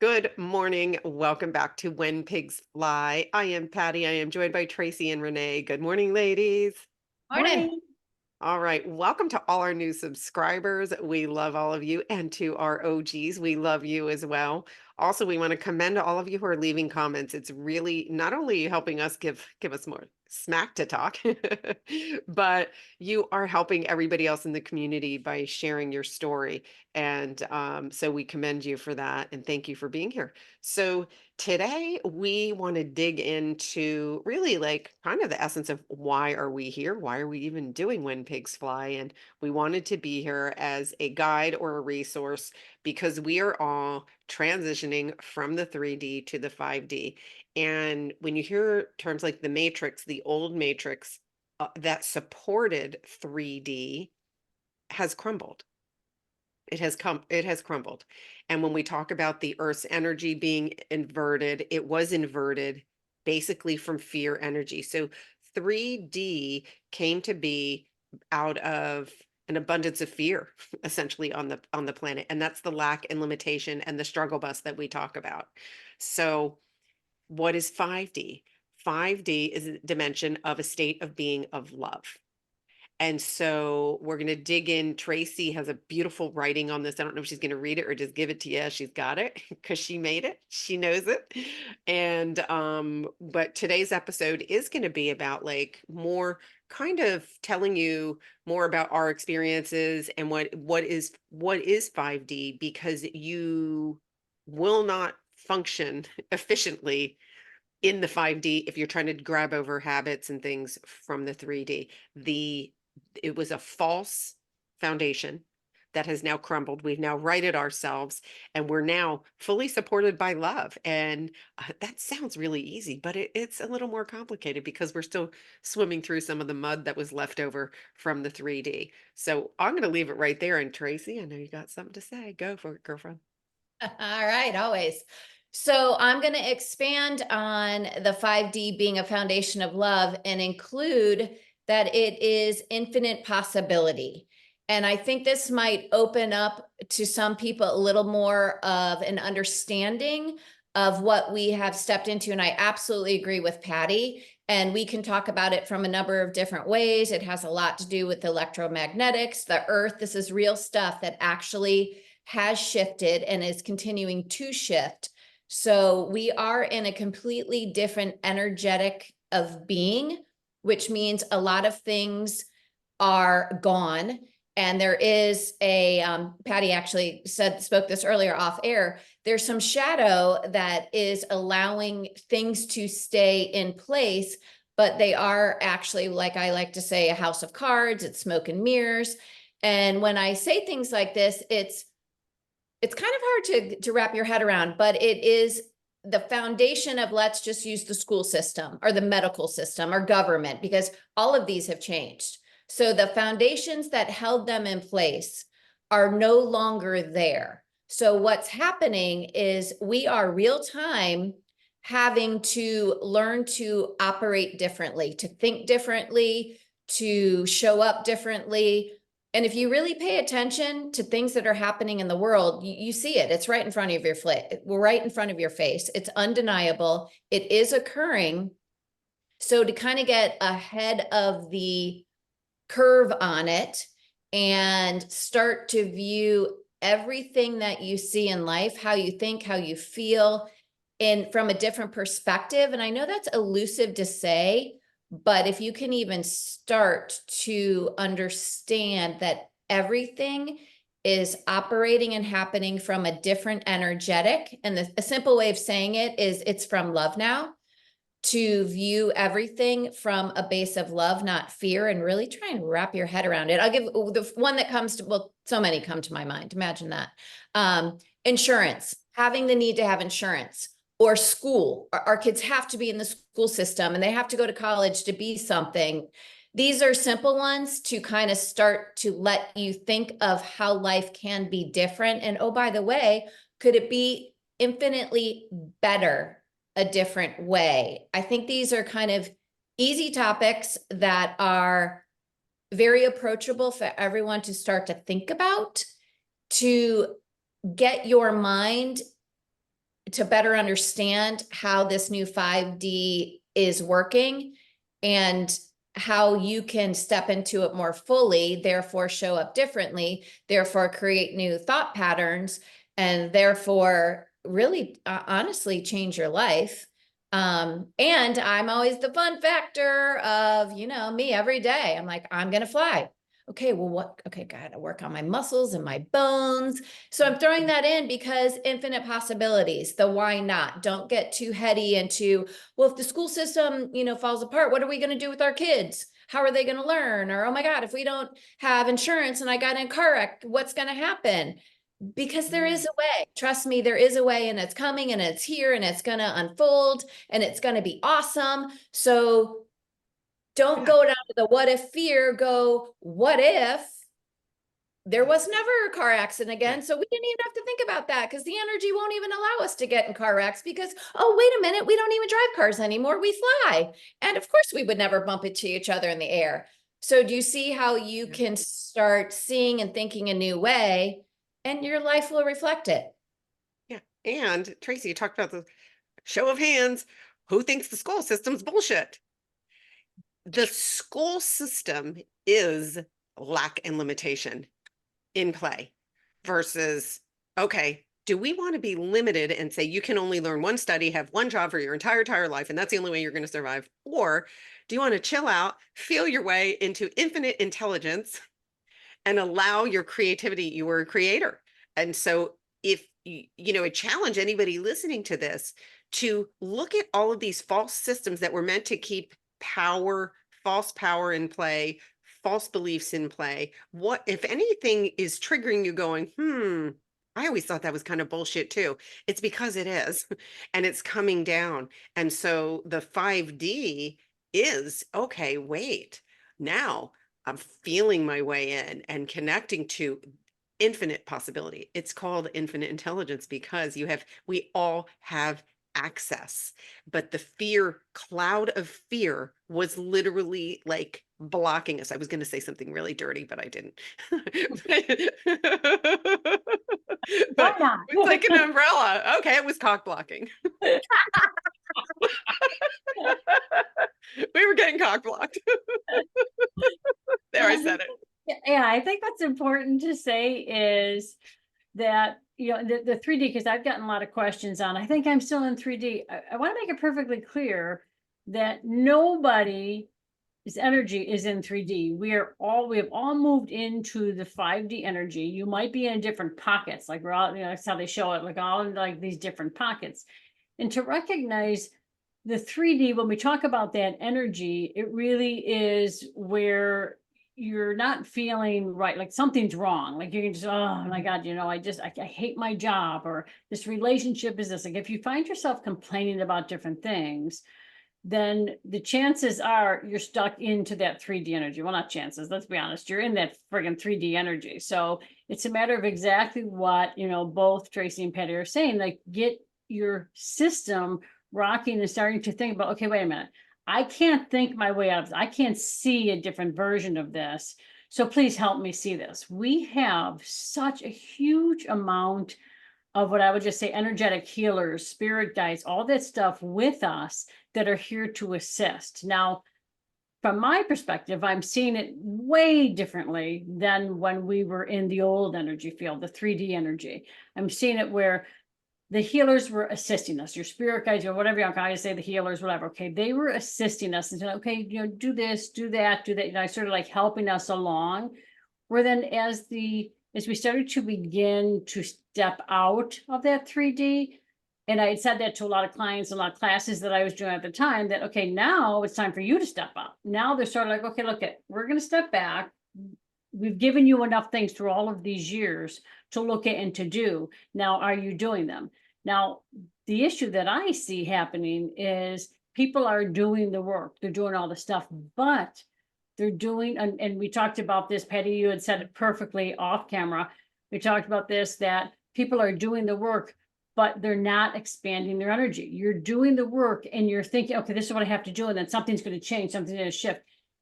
Good morning. Welcome back to When Pigs Fly. I am Patty. I am joined by Tracy and Renee. Good morning, ladies. Morning. Morning. All right. Welcome to all our new subscribers. We love all of you. And to our OGs, we love you as well. Also, we want to commend all of you who are leaving comments. It's really not only helping us give us more smack to talk, but you are helping everybody else in the community by sharing your story. And so we commend you for that. And thank you for being here. So today we want to dig into really like kind of the essence of why are we here? Why are we even doing When Pigs Fly? And we wanted to be here as a guide or a resource because we are all transitioning from the 3D to the 5D. And when you hear terms like the Matrix, the old Matrix that supported 3D has crumbled. It has crumbled. And when we talk about the Earth's energy being inverted, it was inverted basically from fear energy. So 3D came to be out of an abundance of fear essentially on the planet. And that's the lack and limitation and the struggle bus that we talk about. So what is 5D? 5D is a dimension of a state of being of love. And so we're going to dig in. Tracy has a beautiful writing on this. I don't know if she's going to read it or just give it to you. She's got it because she made it. She knows it. And but today's episode is going to be about like more kind of telling you more about our experiences and what is 5D, because you will not function efficiently in the 5D if you're trying to grab over habits and things from the 3D. It was a false foundation that has now crumbled. We've now righted ourselves and we're now fully supported by love. And that sounds really easy, but it's a little more complicated because we're still swimming through some of the mud that was left over from the 3D. So I'm going to leave it right there. And Tracy, I know you got something to say. Go for it, girlfriend. All right, always. So I'm going to expand on the 5D being a foundation of love and include that it is infinite possibility. And I think this might open up to some people a little more of an understanding of what we have stepped into. And I absolutely agree with Patty. And we can talk about it from a number of different ways. It has a lot to do with electromagnetics, the earth. This is real stuff that actually has shifted and is continuing to shift. So we are in a completely different energetic of being, which means a lot of things are gone. And there is a, Patty actually spoke this earlier off air, there's some shadow that is allowing things to stay in place, but they are actually, like I like to say, a house of cards, it's smoke and mirrors. And when I say things like this, it's kind of hard to wrap your head around, but it is the foundation of, let's just use the school system or the medical system or government, because all of these have changed. So the foundations that held them in place are no longer there. So what's happening is we are real time having to learn to operate differently, to think differently, to show up differently. And if you really pay attention to things that are happening in the world, you see it. It's right in front of your right in front of your face. It's undeniable. It is occurring. So to kind of get ahead of the curve on it and start to view everything that you see in life, how you think, how you feel, from a different perspective. And I know that's elusive to say, but if you can even start to understand that everything is operating and happening from a different energetic, and a simple way of saying it is it's from love now, to view everything from a base of love, not fear, and really try and wrap your head around it. I'll give the one that comes to, well, so many come to my mind. Imagine that. Insurance, having the need to have insurance. Or school, our kids have to be in the school system and they have to go to college to be something. These are simple ones to kind of start to let you think of how life can be different. And oh, by the way, could it be infinitely better a different way? I think these are kind of easy topics that are very approachable for everyone to start to think about, to get your mind to better understand how this new 5D is working and how you can step into it more fully, therefore show up differently, therefore create new thought patterns, and therefore really honestly change your life. And I'm always the fun factor of, me every day. I'm like, I'm going to fly. Okay, well, what? Okay, gotta work on my muscles and my bones. So I'm throwing that in because infinite possibilities, the why not. Don't get too heady into, well, if the school system, falls apart, what are we going to do with our kids? How are they going to learn? Or, oh my God, if we don't have insurance and I got in a car wreck, what's going to happen? Because there is a way. Trust me, there is a way, and it's coming and it's here and it's going to unfold and it's going to be awesome. So don't Yeah. go down to the what if fear, go, what if there was never a car accident Yeah. again? So we didn't even have to think about that because the energy won't even allow us to get in car wrecks because, oh, wait a minute, we don't even drive cars anymore. We fly. And of course, we would never bump into each other in the air. So do you see how you Yeah. can start seeing and thinking a new way, and your life will reflect it? Yeah. And Tracy, you talked about the show of hands. Who thinks the school system's bullshit? The school system is lack and limitation in play versus, okay, do we want to be limited and say you can only learn one study, have one job for your entire life, and that's the only way you're going to survive? Or do you want to chill out, feel your way into infinite intelligence and allow your creativity? You were a creator. And so if I challenge anybody listening to this to look at all of these false systems that were meant to keep power, false power in play, false beliefs in play. What, if anything, is triggering you going, I always thought that was kind of bullshit too. It's because it is, and it's coming down. And so the 5D is, okay, wait, now I'm feeling my way in and connecting to infinite possibility. It's called infinite intelligence because we all have access. But the cloud of fear was literally like blocking us. I was going to say something really dirty, but I didn't. Why But not? it's like an umbrella. Okay, it was cock blocking. We were getting cock blocked. There, I said it. Yeah, I think what's important to say is that, the 3D, because I've gotten a lot of questions on, I think I'm still in 3D. I want to make it perfectly clear that nobody's energy is in 3D. We have all moved into the 5D energy. You might be in different pockets, like we're all, that's how they show it, like all in like these different pockets. And to recognize the 3D, when we talk about that energy, it really is where you're not feeling right, like something's wrong. Like you can just, oh my God, I hate my job, or this relationship is this. Like if you find yourself complaining about different things, then the chances are you're stuck into that 3D energy. Well, not chances, let's be honest, you're in that friggin' 3D energy. So it's a matter of exactly what, both Tracy and Patty are saying, like get your system rocking and starting to think about, okay, wait a minute. I can't think my way out of this. I can't see a different version of this. So please help me see this. We have such a huge amount of what I would just say energetic healers, spirit guides, all that stuff with us that are here to assist. Now, from my perspective, I'm seeing it way differently than when we were in the old energy field, the 3D energy. I'm seeing it where the healers were assisting us, your spirit guides, or whatever you want to say, the healers, whatever. Okay, they were assisting us and saying, okay, do this, do that, do that. Sort of like helping us along. Where then, as we started to begin to step out of that 3D, and I had said that to a lot of clients, a lot of classes that I was doing at the time, that okay, now it's time for you to step up. Now they're sort of like, okay, look, we're going to step back. We've given you enough things through all of these years to look at and to do. Now, are you doing them? Now, the issue that I see happening is people are doing the work, they're doing all the stuff, but they're doing, and we talked about this, Patty, you had said it perfectly off camera. We talked about this, that people are doing the work, but they're not expanding their energy. You're doing the work and you're thinking, okay, this is what I have to do. And then something's going to change, something's going to shift.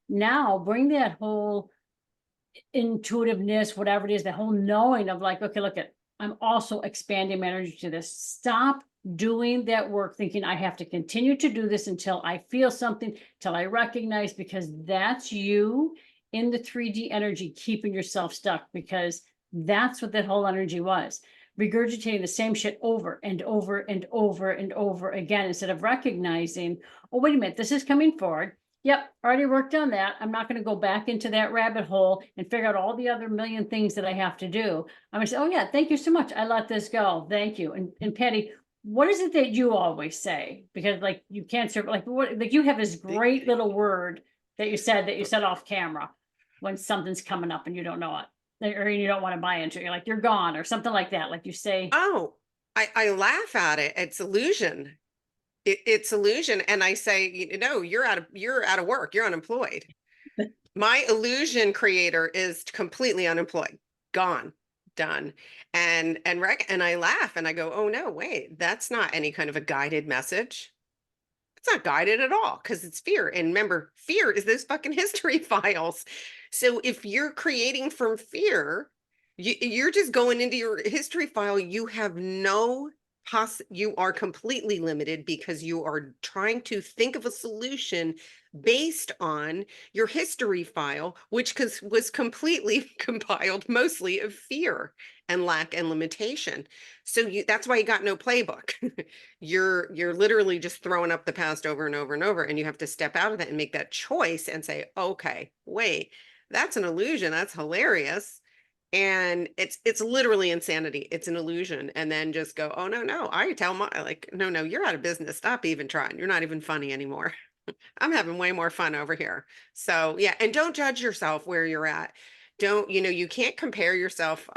Now bring that whole intuitiveness, whatever it is, the whole knowing of like, okay, look I'm also expanding my energy to this. Stop doing that work, thinking I have to continue to do this until I feel something, till I recognize, because that's you in the 3D energy, keeping yourself stuck, because that's what that whole energy was. Regurgitating the same shit over and over and over and over again, instead of recognizing, oh, wait a minute, this is coming forward. Yep, already worked on that. I'm not going to go back into that rabbit hole and figure out all the other million things that I have to do. I'm going to say, oh yeah, thank you so much. I let this go. Thank you. And Patty, what is it that you always say? Because like you can't serve, like what, like you have this great little word that you said off camera when something's coming up and you don't know it, or you don't want to buy into it. You're like, you're gone, or something like that. Like you say, Oh, I laugh at it. It's illusion. It's illusion. And I say, no, you're out of work. You're unemployed. My illusion creator is completely unemployed, gone, done. And I laugh and I go, oh no, wait, that's not any kind of a guided message. It's not guided at all because it's fear. And remember, fear is those fucking history files. So if you're creating from fear, you're just going into your history file. You have no you are completely limited because you are trying to think of a solution based on your history file, which was completely compiled mostly of fear and lack and limitation. So that's why you got no playbook. You're literally just throwing up the past over and over and over, and you have to step out of that and make that choice and say, okay, wait, that's an illusion. That's hilarious. And it's literally insanity. It's an illusion. And then just go, oh no, I tell my like, no, you're out of business. Stop even trying. You're not even funny anymore. I'm having way more fun over here. So yeah, and don't judge yourself where you're at. Don't, you can't compare yourself.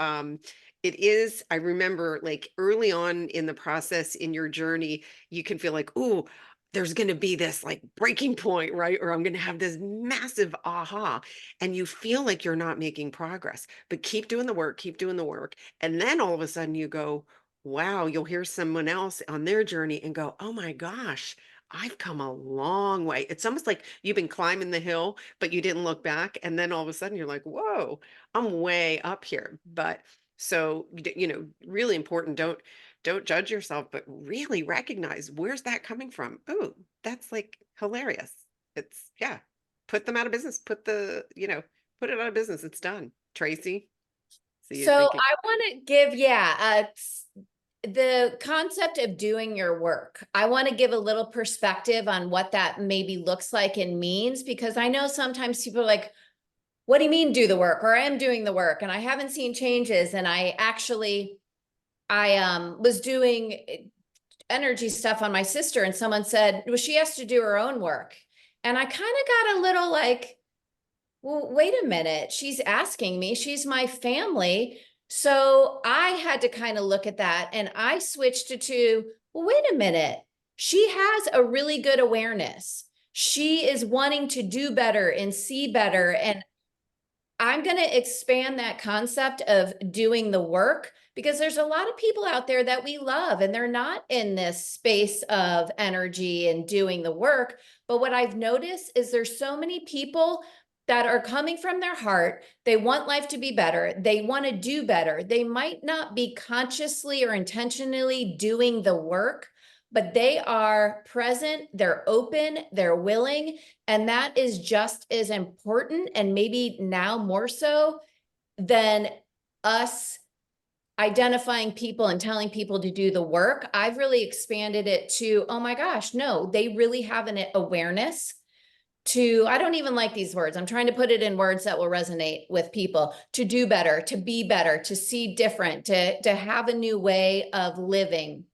It is, I remember like early on in the process in your journey, you can feel like, oh, there's going to be this like breaking point, right? Or I'm going to have this massive aha. And you feel like you're not making progress, but keep doing the work, keep doing the work. And then all of a sudden you go, wow, you'll hear someone else on their journey and go, oh my gosh, I've come a long way. It's almost like you've been climbing the hill, but you didn't look back. And then all of a sudden you're like, whoa, I'm way up here. But so, really important. Don't judge yourself, but really recognize where's that coming from. Oh, that's like hilarious. It's yeah. Put them out of business. Put it out of business. It's done. Tracy, see you So thinking. I want to give, the concept of doing your work. I want to give a little perspective on what that maybe looks like and means, because I know sometimes people are like, what do you mean do the work? Or I am doing the work and I haven't seen changes. And I was doing energy stuff on my sister, and someone said, well, she has to do her own work. And I kind of got a little like, well, wait a minute. She's asking me, she's my family. So I had to kind of look at that, and I switched it to, well, wait a minute. She has a really good awareness. She is wanting to do better and see better. And I'm going to expand that concept of doing the work, because there's a lot of people out there that we love and they're not in this space of energy and doing the work. But what I've noticed is there's so many people that are coming from their heart. They want life to be better. They want to do better. They might not be consciously or intentionally doing the work, but they are present, they're open, they're willing. And that is just as important, and maybe now more so than us identifying people and telling people to do the work. I've really expanded it to, oh my gosh, no, they really have an awareness to, I don't even like these words. I'm trying to put it in words that will resonate with people, to do better, to be better, to see different, to have a new way of living.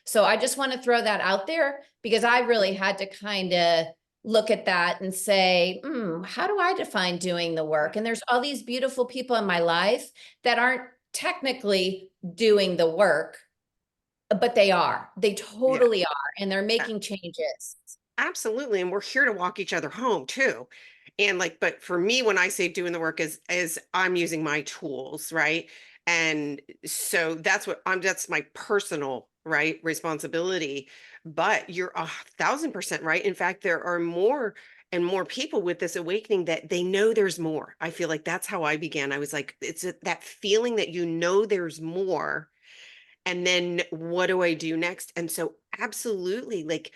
So I just want to throw that out there, because I really had to kind of look at that and say, how do I define doing the work? And there's all these beautiful people in my life that aren't technically doing the work, but they are. They Yeah. totally are. And they're making changes. Absolutely. And we're here to walk each other home too. And like, but for me, when I say doing the work is I'm using my tools, right? And so that's my personal, right, responsibility. But you're 1,000% right. In fact, there are more and more people with this awakening that they know there's more. I feel like that's how I began. I was like, that feeling that there's more. And then what do I do next? And so absolutely, like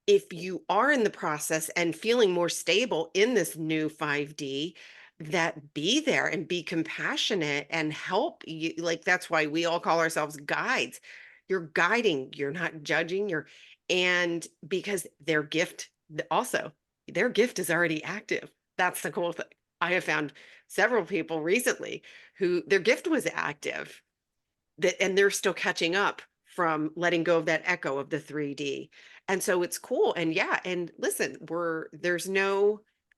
if you are in the process and feeling more stable in this new 5D, that be there and be compassionate and help you. Like that's why we all call ourselves guides. You're guiding, you're not judging, and because their gift also, their gift is already active. That's the cool thing. I have found several people recently who their gift was active that and they're still catching up from letting go of that echo of the 3D. And so it's cool. And yeah, and listen,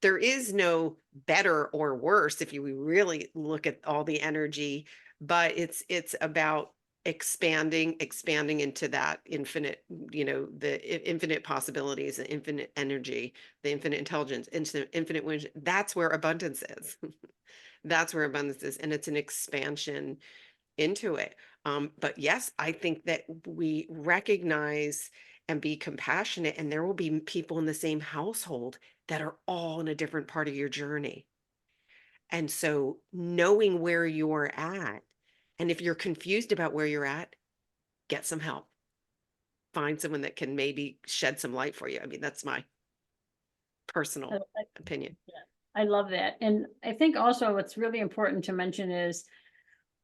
there is no better or worse if you really look at all the energy, but it's about expanding into that infinite, infinite possibilities, the infinite energy, the infinite intelligence, infinite wisdom. That's where abundance is. That's where abundance is. And it's an expansion into it. But yes, I think that we recognize and be compassionate, and there will be people in the same household that are all in a different part of your journey. And so knowing where you're at, and if you're confused about where you're at, get some help. Find someone that can maybe shed some light for you. I mean, that's my personal opinion. I love that. And I think also what's really important to mention is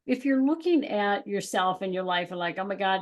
if you're looking at yourself in your life and like, oh my God,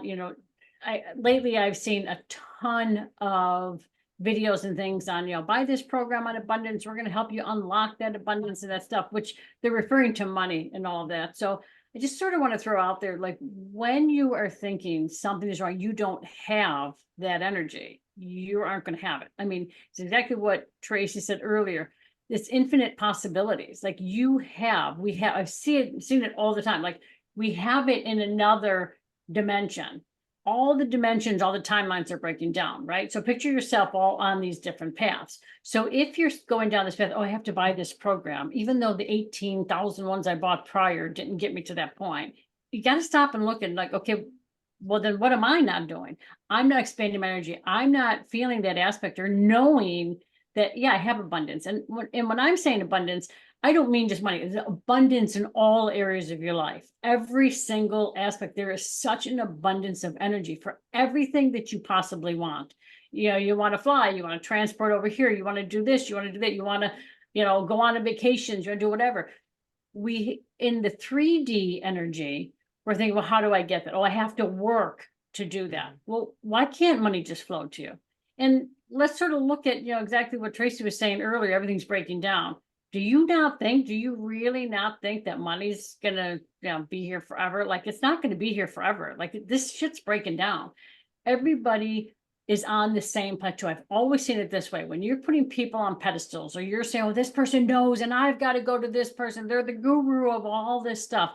lately I've seen a ton of videos and things on, buy this program on abundance. We're going to help you unlock that abundance and that stuff, which they're referring to money and all of that. So I just sort of want to throw out there, like when you are thinking something is wrong, you don't have that energy. You aren't going to have it. I mean, it's exactly what Tracy said earlier. It's infinite possibilities. Like I've seen it all the time. Like we have it in another dimension. All the dimensions, all the timelines are breaking down, right? So picture yourself all on these different paths. So if you're going down this path, oh, I have to buy this program, even though the 18,000 ones I bought prior didn't get me to that point, you got to stop and look at like, okay, well, then what am I not doing? I'm not expanding my energy. I'm not feeling that aspect or knowing that, yeah, I have abundance. And when I'm saying abundance, I don't mean just money. It's abundance in all areas of your life. Every single aspect. There is such an abundance of energy for everything that you possibly want. You want to fly, you want to transport over here, you want to do this, you want to do that, you want to, go on a vacations, you want to do whatever. In the 3D energy, we're thinking, well, how do I get that? Oh, I have to work to do that. Well, why can't money just flow to you? And let's sort of look at, exactly what Tracy was saying earlier, everything's breaking down. Do you really not think that money's gonna, be here forever? Like it's not gonna be here forever. Like this shit's breaking down. Everybody is on the same plateau. I've always seen it this way. When you're putting people on pedestals or you're saying, well, this person knows and I've got to go to this person, they're the guru of all this stuff.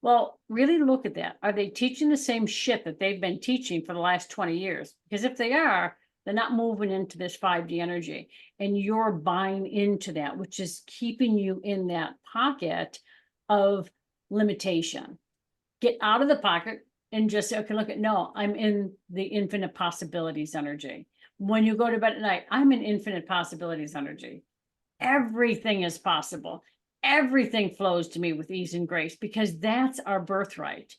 Well, really look at that. Are they teaching the same shit that they've been teaching for the last 20 years? Because if they are, they're not moving into this 5D energy and you're buying into that, which is keeping you in that pocket of limitation. Get out of the pocket and just say, okay, look at, no, I'm in the infinite possibilities energy. When you go to bed at night, I'm in infinite possibilities energy. Everything is possible. Everything flows to me with ease and grace because that's our birthright.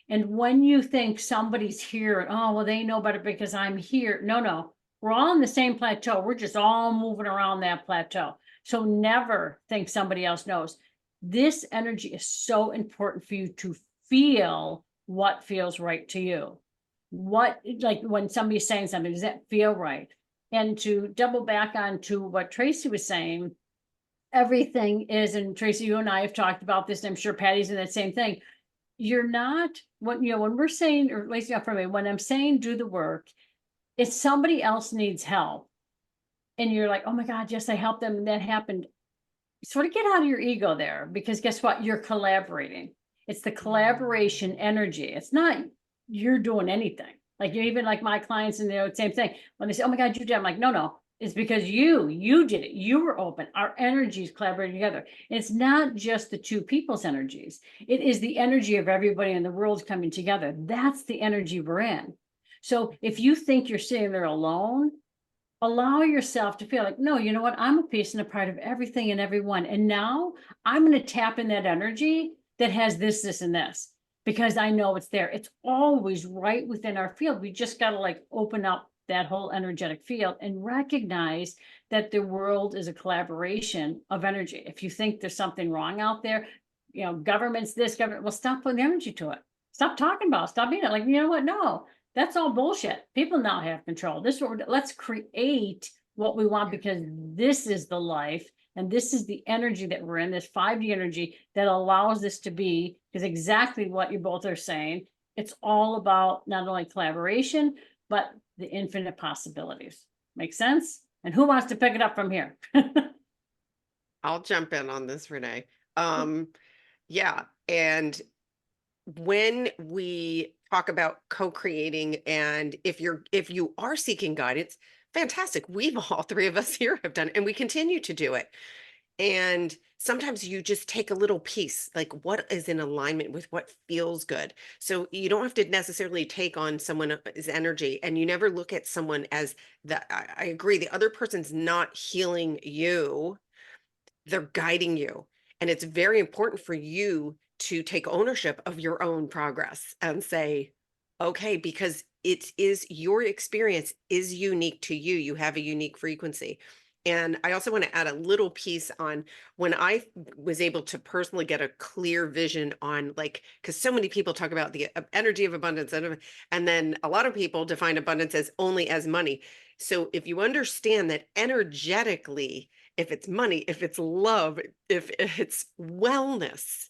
And when you think somebody's here, and oh, well, they know better because I'm here. No, we're all on the same plateau. We're just all moving around that plateau. So never think somebody else knows. This energy is so important for you to feel what feels right to you. What, like when somebody's saying something, does that feel right? And to double back on to what Tracy was saying, everything is, and Tracy, you and I have talked about this, and I'm sure Patty's in that same thing. You're not, when we're saying, or at least not for me, when I'm saying do the work, if somebody else needs help and you're like, oh my God, yes, I helped them and that happened, sort of get out of your ego there, because guess what? You're collaborating. It's the collaboration energy. It's not you're doing anything. Like even like my clients and the same thing. When they say, oh my God, you did, I'm like, no, it's because you did it. You were open. Our energies collaborating together. And it's not just the two people's energies. It is the energy of everybody in the world coming together. That's the energy we're in. So if you think you're sitting there alone, allow yourself to feel like, no, you know what? I'm a piece and a part of everything and everyone. And now I'm going to tap in that energy that has this, and this. because I know it's there. It's always right within our field. We just got to like open up that whole energetic field and recognize that the world is a collaboration of energy. If you think there's something wrong out there, government's this, government, well, stop putting energy to it. Stop talking about it. Stop being it. Like, you know what? No, that's all bullshit. People now have control. Let's create what we want, because this is the life and this is the energy that we're in, this 5D energy that allows this to be, because exactly what you both are saying. It's all about not only collaboration, but the infinite possibilities. Make sense? And who wants to pick it up from here? I'll jump in on this, Renee. Yeah. And when we talk about co-creating, and if you are seeking guidance, fantastic. We've all three of us here have done it, and we continue to do it. And sometimes you just take a little piece, like what is in alignment with what feels good. So you don't have to necessarily take on someone's energy, and you never look at someone as I agree, the other person's not healing you, they're guiding you. And it's very important for you to take ownership of your own progress and say, okay, because it is your experience is unique to you. You have a unique frequency. And I also want to add a little piece on when I was able to personally get a clear vision on, like, because so many people talk about the energy of abundance, and then a lot of people define abundance as only as money. So if you understand that energetically, if it's money, if it's love, if it's wellness,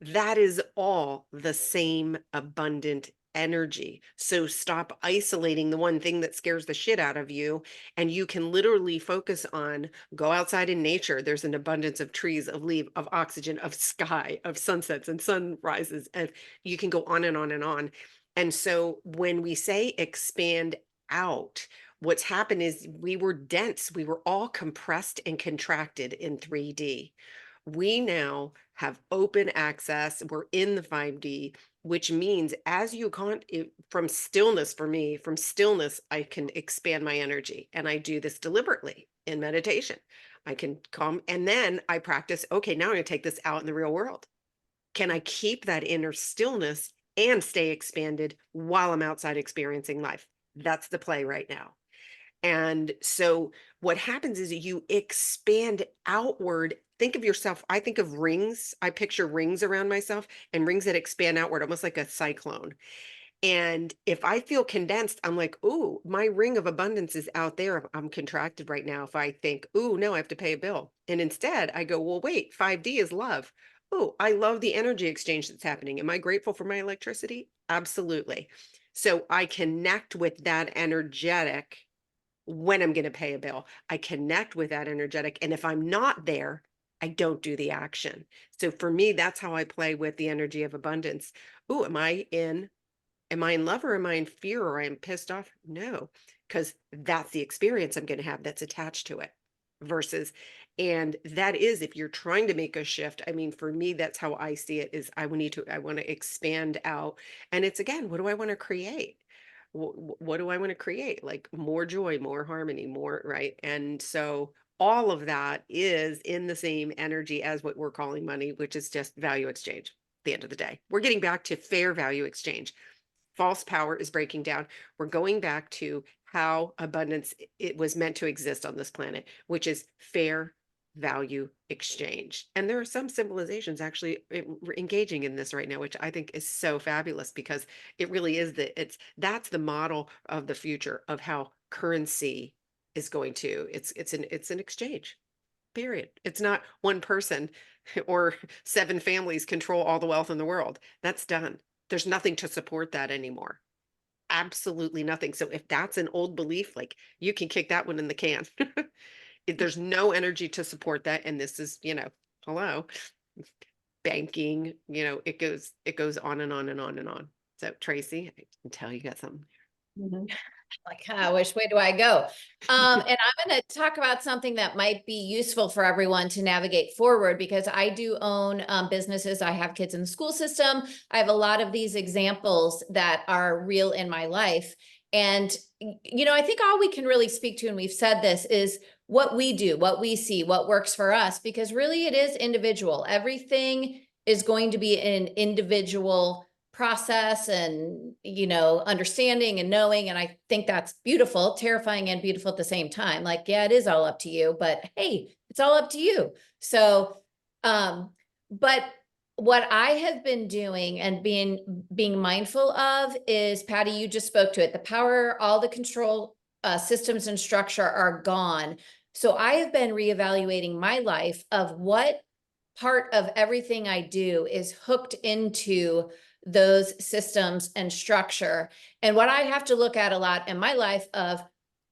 that is all the same abundant energy. So stop isolating the one thing that scares the shit out of you, and you can literally focus on go outside in nature. There's an abundance of trees, of leaf, of oxygen, of sky, of sunsets and sunrises, and you can go on and on and on. And so when we say expand out, what's happened is we were dense. We were all compressed and contracted in 3D. We now have open access. We're in the 5D, which means as you can't, from stillness, for me, from stillness, I can expand my energy. And I do this deliberately in meditation. I can come, and then I practice, okay, now I'm going to take this out in the real world. Can I keep that inner stillness and stay expanded while I'm outside experiencing life? That's the play right now. And so what happens is you expand outward. Think of yourself. I think of rings. I picture rings around myself, and rings that expand outward, almost like a cyclone. And if I feel condensed, I'm like, ooh, my ring of abundance is out there. I'm contracted right now. If I think, ooh, no, I have to pay a bill. And instead I go, well, wait, 5D is love. Ooh, I love the energy exchange that's happening. Am I grateful for my electricity? Absolutely. So I connect with that energetic when I'm going to pay a bill. I connect with that energetic. And if I'm not there, I don't do the action. So for me, that's how I play with the energy of abundance. Ooh, am I in love, or am I in fear, or I'm pissed off? No, because that's the experience I'm going to have that's attached to it versus, and that is, if you're trying to make a shift, I mean, for me, that's how I see it is I want to expand out. And it's, again, what do I want to create? What do I want to create? Like more joy, more harmony, more, right? And so all of that is in the same energy as what we're calling money, which is just value exchange. At the end of the day, we're getting back to fair value exchange. False power is breaking down. We're going back to how abundance it was meant to exist on this planet, which is fair value exchange. And there are some civilizations actually engaging in this right now, which I think is so fabulous, because it really is that's the model of the future of how currency is going to, it's an exchange. Period. It's not one person or 7 families control all the wealth in the world. That's done. There's nothing to support that anymore. Absolutely nothing. So if that's an old belief, like, you can kick that one in the can. There's no energy to support that. And this is, hello, banking, it goes on and on and on and on. So Tracy, I can tell you got something. Like, which way do I go? And I'm going to talk about something that might be useful for everyone to navigate forward, because I do own businesses. I have kids in the school system. I have a lot of these examples that are real in my life. And, I think all we can really speak to, and we've said this, is what we do, what we see, what works for us, because really it is individual. Everything is going to be an individual process and, understanding and knowing. And I think that's beautiful, terrifying and beautiful at the same time. Like, yeah, it is all up to you, but hey, it's all up to you. So, but what I have been doing and being mindful of is, Patty, you just spoke to it. The power, all the control systems and structure are gone. So I have been reevaluating my life of what part of everything I do is hooked into those systems and structure. And what I have to look at a lot in my life of,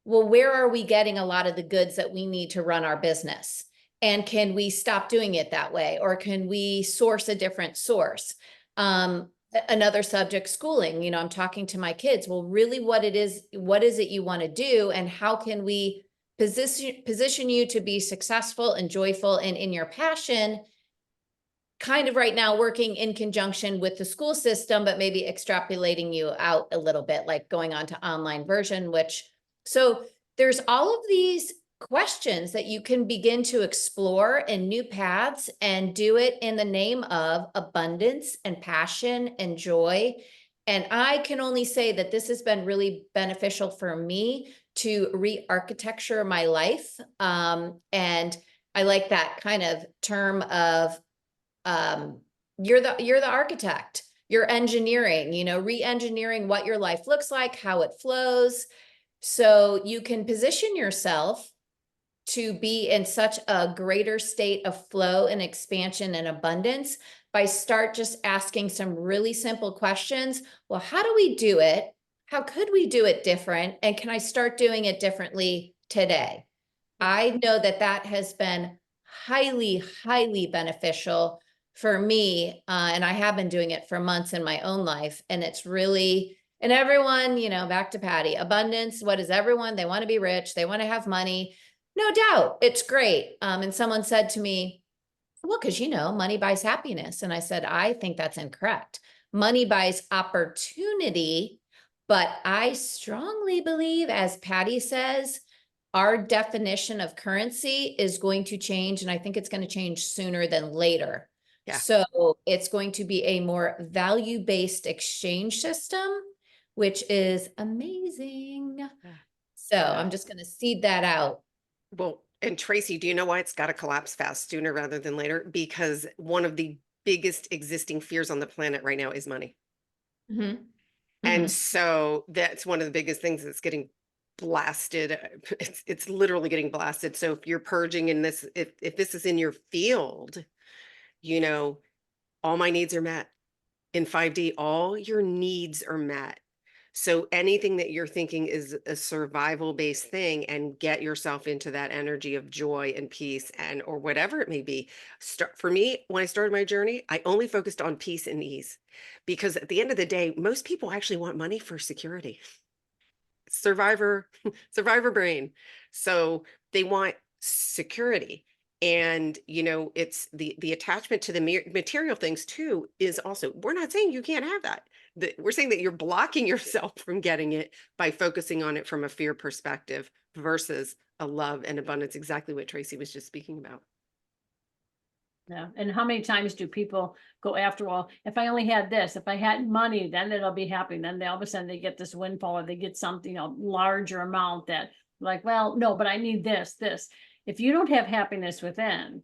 well, where are we getting a lot of the goods that we need to run our business? And can we stop doing it that way? Or can we source a different source? Another subject, schooling, I'm talking to my kids. Well, really what is it you want to do? And how can we position you to be successful and joyful and in your passion, kind of right now working in conjunction with the school system, but maybe extrapolating you out a little bit, like going on to online version, so there's all of these questions that you can begin to explore in new paths and do it in the name of abundance and passion and joy. And I can only say that this has been really beneficial for me to re-architecture my life. And I like that kind of term of you're the architect, you're engineering, re-engineering what your life looks like, how it flows. So you can position yourself to be in such a greater state of flow and expansion and abundance by start just asking some really simple questions. Well, how do we do it? How could we do it different? And can I start doing it differently today? I know that has been highly, highly beneficial for me. And I have been doing it for months in my own life. And it's really, and everyone, back to Patty, abundance. What is everyone? They want to be rich. They want to have money. No doubt. It's great. And someone said to me, well, because, money buys happiness. And I said, I think that's incorrect. Money buys opportunity. But I strongly believe, as Patty says, our definition of currency is going to change. And I think it's going to change sooner than later. Yeah. So it's going to be a more value-based exchange system, which is amazing. Yeah. So I'm just going to seed that out. Well, and Tracy, do you know why it's got to collapse fast sooner rather than later? Because one of the biggest existing fears on the planet right now is money. Mm-hmm. And so that's one of the biggest things that's getting blasted. It's literally getting blasted. So if you're purging in this, if this is in your field, all my needs are met. In 5D, all your needs are met. So anything that you're thinking is a survival based thing, and get yourself into that energy of joy and peace, and or whatever it may be. For me, when I started my journey, I only focused on peace and ease, because at the end of the day, most people actually want money for security. Survivor brain. So they want security. And it's the attachment to the material things too is also, we're not saying you can't have that. We're saying that you're blocking yourself from getting it by focusing on it from a fear perspective versus a love and abundance, exactly what Tracy was just speaking about. Yeah. And how many times do people go after, well, if I only had this, if I had money, then it'll be happy. Then all of a sudden they get this windfall, or they get something, larger amount that, like, well, no, but I need this. If you don't have happiness within,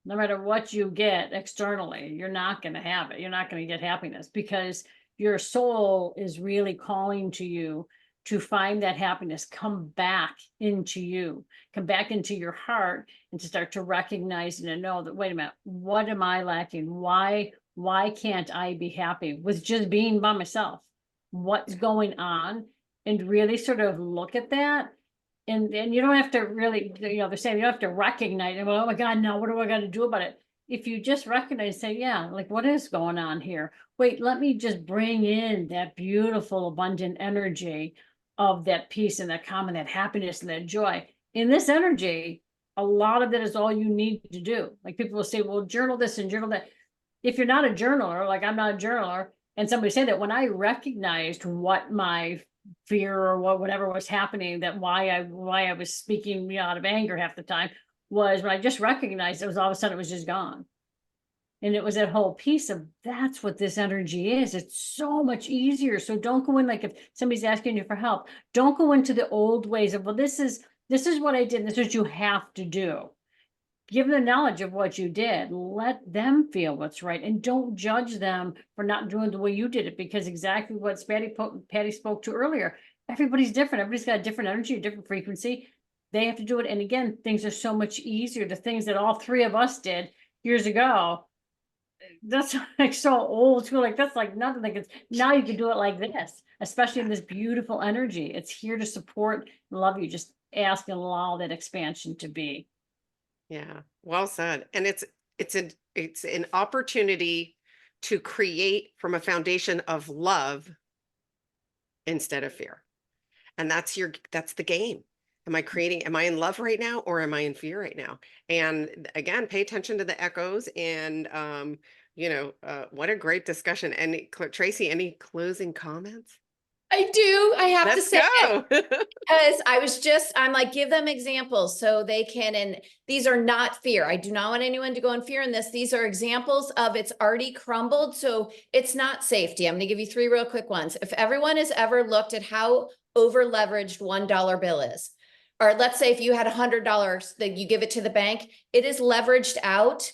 no matter what you get externally, you're not going to have it. You're not going to get happiness, because your soul is really calling to you to find that happiness, come back into you, come back into your heart, and to start to recognize and to know that, wait a minute, what am I lacking? Why can't I be happy with just being by myself? What's going on? And really sort of look at that. And you don't have to really, they're saying you don't have to recognize it. Well, oh my God, now what do I got to do about it? If you just recognize, say, yeah, like, what is going on here? Wait, let me just bring in that beautiful, abundant energy of that peace and that calm and that happiness and that joy. In this energy, a lot of that is all you need to do. Like, people will say, well, journal this and journal that. If you're not a journaler, like I'm not a journaler, and somebody said that, when I recognized what my fear or whatever was happening, that why I was speaking out of anger half the time, was when I just recognized it, was all of a sudden it was just gone. And it was that whole piece of that's what this energy is. It's so much easier. So don't go in like if somebody's asking you for help, don't go into the old ways of, well, this is what I did. This is what you have to do. Give them the knowledge of what you did. Let them feel what's right, and don't judge them for not doing the way you did it, because exactly what Patty spoke to earlier. Everybody's different. Everybody's got a different energy, a different frequency. They have to do it. And again, things are so much easier. The things that all three of us did years ago, that's like so old school. Like that's like nothing. Like it's now you can do it like this, especially in this beautiful energy. It's here to support and love you. Just ask and allow that expansion to be. Yeah, well said. And it's an opportunity to create from a foundation of love instead of fear. And that's the game. Am I in love right now or am I in fear right now? And again, pay attention to the echoes and what a great discussion. And Tracy, any closing comments? I do. I have to Let's say it. go. Because I'm like, give them examples so they can, and these are not fear. I do not want anyone to go in fear in this. These are examples of it's already crumbled. So it's not safety. I'm going to give you 3 real quick ones. If everyone has ever looked at how over leveraged $1 bill is, or let's say if you had $100 that you give it to the bank, it is leveraged out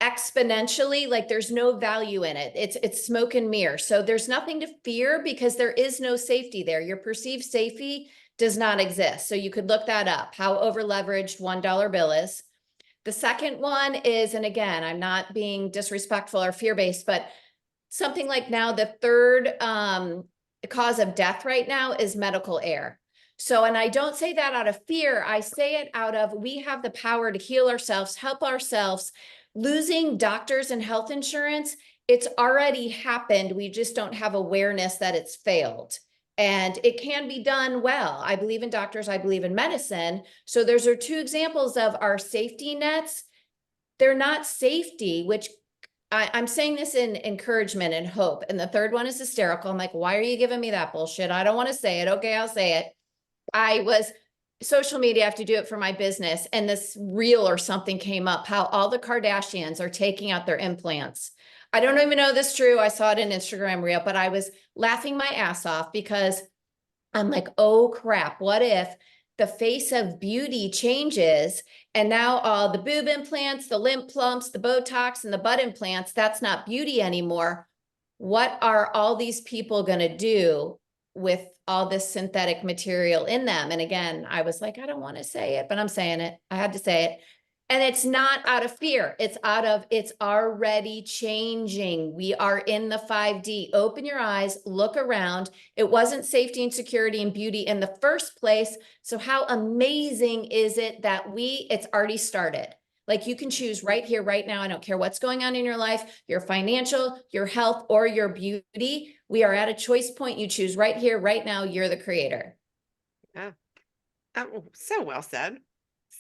exponentially. Like there's no value in it. It's smoke and mirror. So there's nothing to fear because there is no safety there. Your perceived safety does not exist. So you could look that up, how over leveraged $1 bill is. The second one is, and again, I'm not being disrespectful or fear-based, but something like now the third cause of death right now is medical error. So, and I don't say that out of fear. I say it out of, we have the power to heal ourselves, help ourselves. Losing doctors and health insurance, it's already happened. We just don't have awareness that it's failed. And it can be done well. I believe in doctors. I believe in medicine. So those are 2 examples of our safety nets. They're not safety, which I'm saying this in encouragement and hope. And the third one is hysterical. I'm like, why are you giving me that bullshit? I don't want to say it. Okay, I'll say it. Social media, I have to do it for my business. And this reel or something came up, how all the Kardashians are taking out their implants. I don't even know this is true. I saw it in Instagram reel, but I was laughing my ass off because I'm like, oh crap, what if the face of beauty changes and now all the boob implants, the lip plumps, the Botox and the butt implants, that's not beauty anymore. What are all these people going to do with all this synthetic material in them? And again, I was like, I don't want to say it, but I'm saying it. I had to say it. And it's not out of fear. It's out of, it's already changing. We are in the 5D. Open your eyes, look around. It wasn't safety and security and beauty in the first place. So how amazing is it that it's already started? Like you can choose right here, right now. I don't care what's going on in your life, your financial, your health, or your beauty. We are at a choice point. You choose right here, right now. You're the creator. Yeah. Oh, so well said.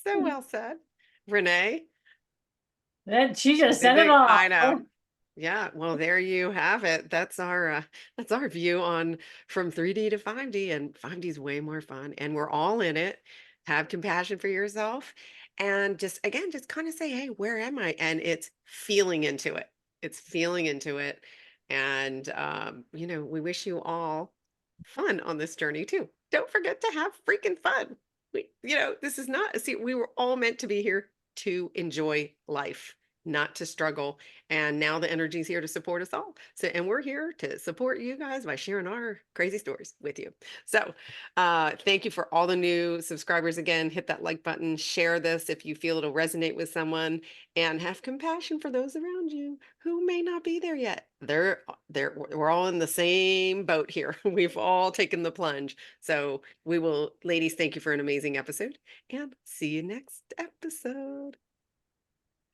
So well said. Renee? That she just said it I all. know. Yeah, well, there you have it. That's our view on from 3D to 5D, and 5D is way more fun, and we're all in it. Have compassion for yourself, and just again, just kind of say, "Hey, where am I?" And it's feeling into it. It's feeling into it, and we wish you all fun on this journey too. Don't forget to have freaking fun. This is not. See, we were all meant to be here to enjoy life, not to struggle. And now the energy is here to support us all. So, and we're here to support you guys by sharing our crazy stories with you. So, thank you for all the new subscribers. Again, hit that like button, share this if you feel it'll resonate with someone, and have compassion for those around you who may not be there yet. We're all in the same boat here. We've all taken the plunge. So, ladies, thank you for an amazing episode, and see you next episode.